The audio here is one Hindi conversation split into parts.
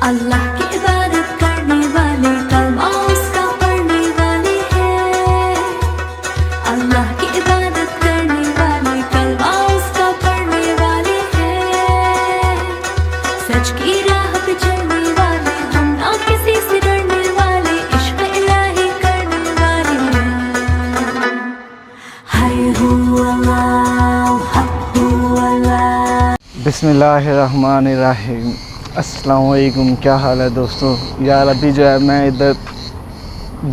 अल्लाह की इबादत करने वाले कलमा उसका पढ़ने वाले हैं। अल्लाह की इबादत करने वाले कलमा उसका पढ़ने वाले हैं। सच की राह पे चलने वाले हम ना किसी से डरने वाले, इश्क इलाही करने वाले हैं। हाय हू अल्लाह हक हू अल्लाह। बिस्मिल्लाहिर्रहमानिर्रहीम। अस्सलाम वालेकुम। क्या हाल है दोस्तों? यार अभी जो है मैं इधर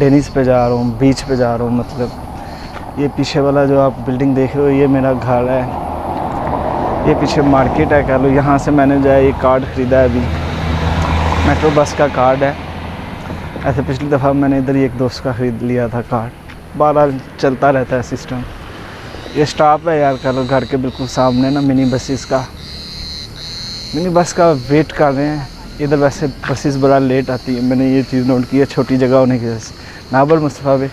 डेनिस पे जा रहा हूँ, बीच पे जा रहा हूँ। मतलब ये पीछे वाला जो आप बिल्डिंग देख रहे हो ये मेरा घर है, ये पीछे मार्केट है कह लो। यहाँ से मैंने जो है ये कार्ड ख़रीदा है, अभी मेट्रो बस का कार्ड है। ऐसे पिछली दफ़ा मैंने इधर ही एक दोस्त का ख़रीद लिया था कार्ड। बहरहाल चलता रहता है सिस्टम। ये स्टॉप है यार कह लो, घर के बिल्कुल सामने ना मिनी बस का वेट कर रहे हैं। इधर वैसे बसेस बड़ा लेट आती है, मैंने ये चीज़ नोट की है, छोटी जगह होने की वजह से। Nabar Mustafa Bey.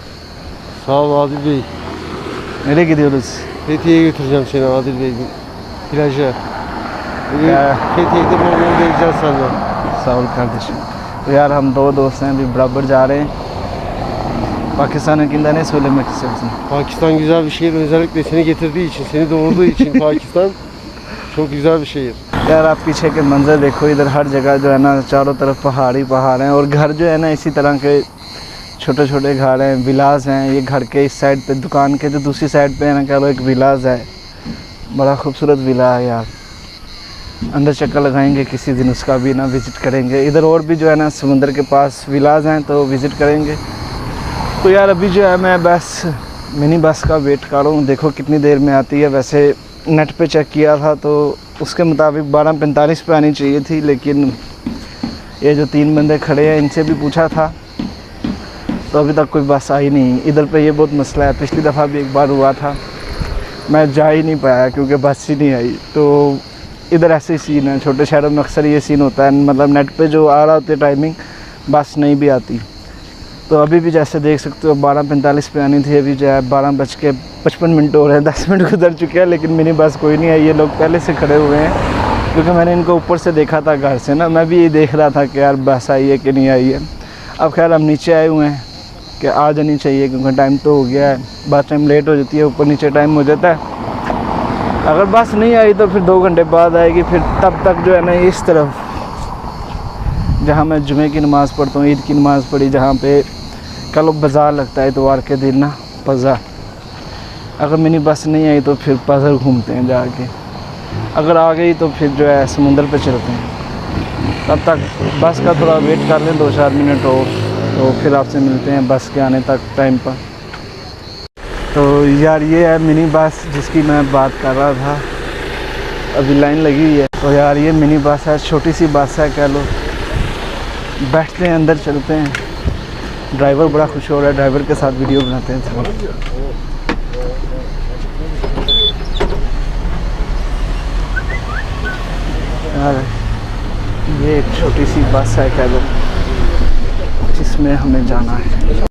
Sağ ol Adil Bey. Nereye gidiyoruz? Fethiye'ye götüreceğim seni Adil Bey. Plaja. Bugün Ya. Fethiye'de bol bol gezeceğiz seninle. Sağ ol kardeşim. तो यार हम दो दोस्त हैं, अभी बराबर जा रहे हैं। Pakistan'ınkinden ne söylemek istiyorsun? Pakistan güzel bir şehir. Özellikle seni getirdiği için, seni doğurduğu için Pakistan çok güzel bir şehir. यार आप पीछे के मंज़र देखो, इधर हर जगह जो है ना चारों तरफ पहाड़ हैं, और घर जो है ना इसी तरह के छोटे छोटे घर हैं, विलास हैं। ये घर के इस साइड पे, दुकान के जो दूसरी साइड पे है ना कह लो एक विलास है, बड़ा खूबसूरत विला है यार। अंदर चक्कर लगाएंगे किसी दिन, उसका भी ना विज़िट करेंगे। इधर और भी जो है ना समुंदर के पास विलास हैं तो विज़िट करेंगे। तो यार अभी जो है मैं बस मिनी बस का वेट कर रहा हूँ, देखो कितनी देर में आती है। वैसे नेट पे चेक किया था तो उसके मुताबिक 12:45 पे आनी चाहिए थी, लेकिन ये जो 3 बंदे खड़े हैं इनसे भी पूछा था तो अभी तक कोई बस आई नहीं। इधर पे ये बहुत मसला है, पिछली दफ़ा भी एक बार हुआ था, मैं जा ही नहीं पाया क्योंकि बस ही नहीं आई। तो इधर ऐसे ही सीन है, छोटे शहरों में अक्सर ये सीन होता है, मतलब नेट पे जो आ रहा होती है टाइमिंग, बस नहीं भी आती। तो अभी भी जैसे देख सकते हो 12:45 पे आनी थी, अभी जो है 12:55 हो रहे हैं, 10 मिनट गुजर चुके हैं, लेकिन मिनी बस कोई नहीं आई। ये लोग पहले से खड़े हुए हैं क्योंकि मैंने इनको ऊपर से देखा था घर से ना, मैं भी ये देख रहा था कि यार बस आई है कि नहीं आई है। अब खैर हम नीचे आए हुए हैं कि आ जानी चाहिए क्योंकि टाइम तो हो गया है, बस टाइम लेट हो जाती है, ऊपर नीचे टाइम हो जाता है। अगर बस नहीं आई तो फिर 2 घंटे बाद आएगी, फिर तब तक जो है ना इस तरफ जहाँ मैं जुमे की नमाज़ पढ़ता हूँ, ईद की नमाज़ पढ़ी, जहाँ पे कल बाज़ार लगता है इतवार के दिन ना, बाज़ार। अगर मिनी बस नहीं आई तो फिर बाज़ार घूमते हैं जाके, अगर आ गई तो फिर जो है समुंदर पे चलते हैं। तब तक बस का थोड़ा वेट कर लें 2-4 मिनट और, तो फिर आपसे मिलते हैं बस के आने तक टाइम पर। तो यार ये है मिनी बस जिसकी मैं बात कर रहा था, अभी लाइन लगी हुई है। तो यार ये मिनी बस है, छोटी सी बस है कह लो। बैठते हैं अंदर, चलते हैं। ड्राइवर बड़ा खुश हो रहा है, ड्राइवर के साथ वीडियो बनाते हैं थोड़ा। यार ये एक छोटी सी बस है कह लो जिसमें हमें जाना है।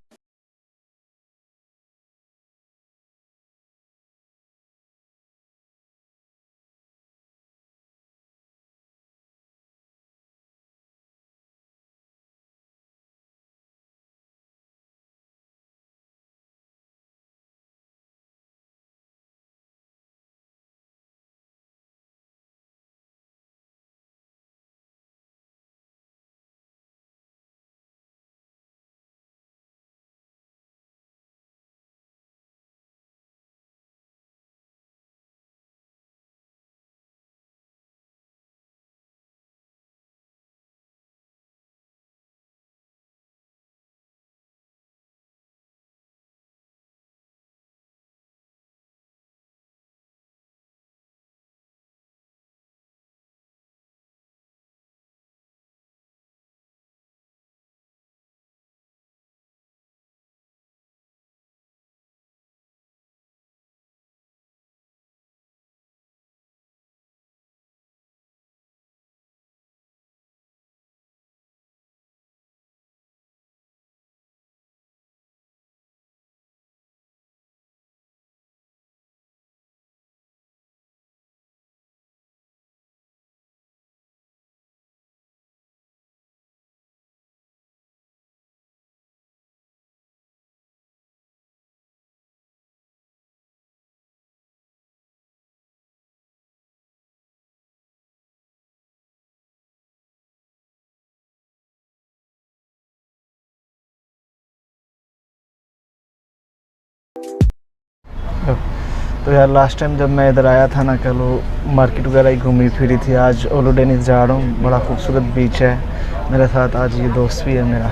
तो यार लास्ट टाइम जब मैं इधर आया था ना, कल वो मार्केट वगैरह ही घूमी फिरी थी। आज ओलो डेनिस जा रहा हूँ, बड़ा खूबसूरत बीच है मेरे साथ। आज ये दोस्त भी है मेरा,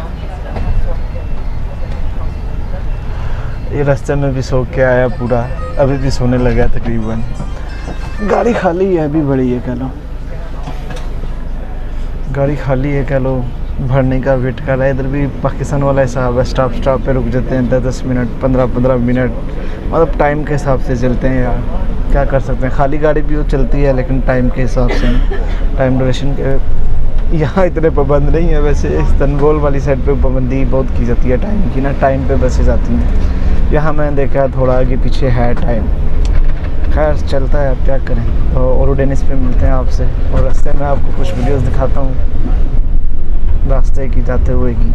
ये रास्ते में भी सो के आया पूरा, अभी भी सोने लगा तकरीबन। गाड़ी खाली है, अभी बड़ी है, कह लो गाड़ी खाली है, कह लो भरने का वेट कर रहा है। इधर भी पाकिस्तान वाला हिसाब है, स्टॉप पे रुक जाते हैं 10-10 मिनट, 15-15 मिनट, मतलब टाइम के हिसाब से चलते हैं यार, क्या कर सकते हैं। खाली गाड़ी भी वो चलती है लेकिन टाइम के हिसाब से, टाइम ड्यूरेशन के। यहाँ इतने पाबंद नहीं है वैसे, इस्तांबुल वाली साइड पे पाबंदी बहुत की जाती है टाइम की ना, टाइम पे बसें जाती हैं। यहाँ मैंने देखा थोड़ा आगे पीछे है टाइम, खैर चलता है, अब क्या करें। तो ओलो डेनिस पे मिलते हैं आपसे, और रास्ते में आपको कुछ वीडियोस दिखाता हूँ रास्ते की जाते हुए की।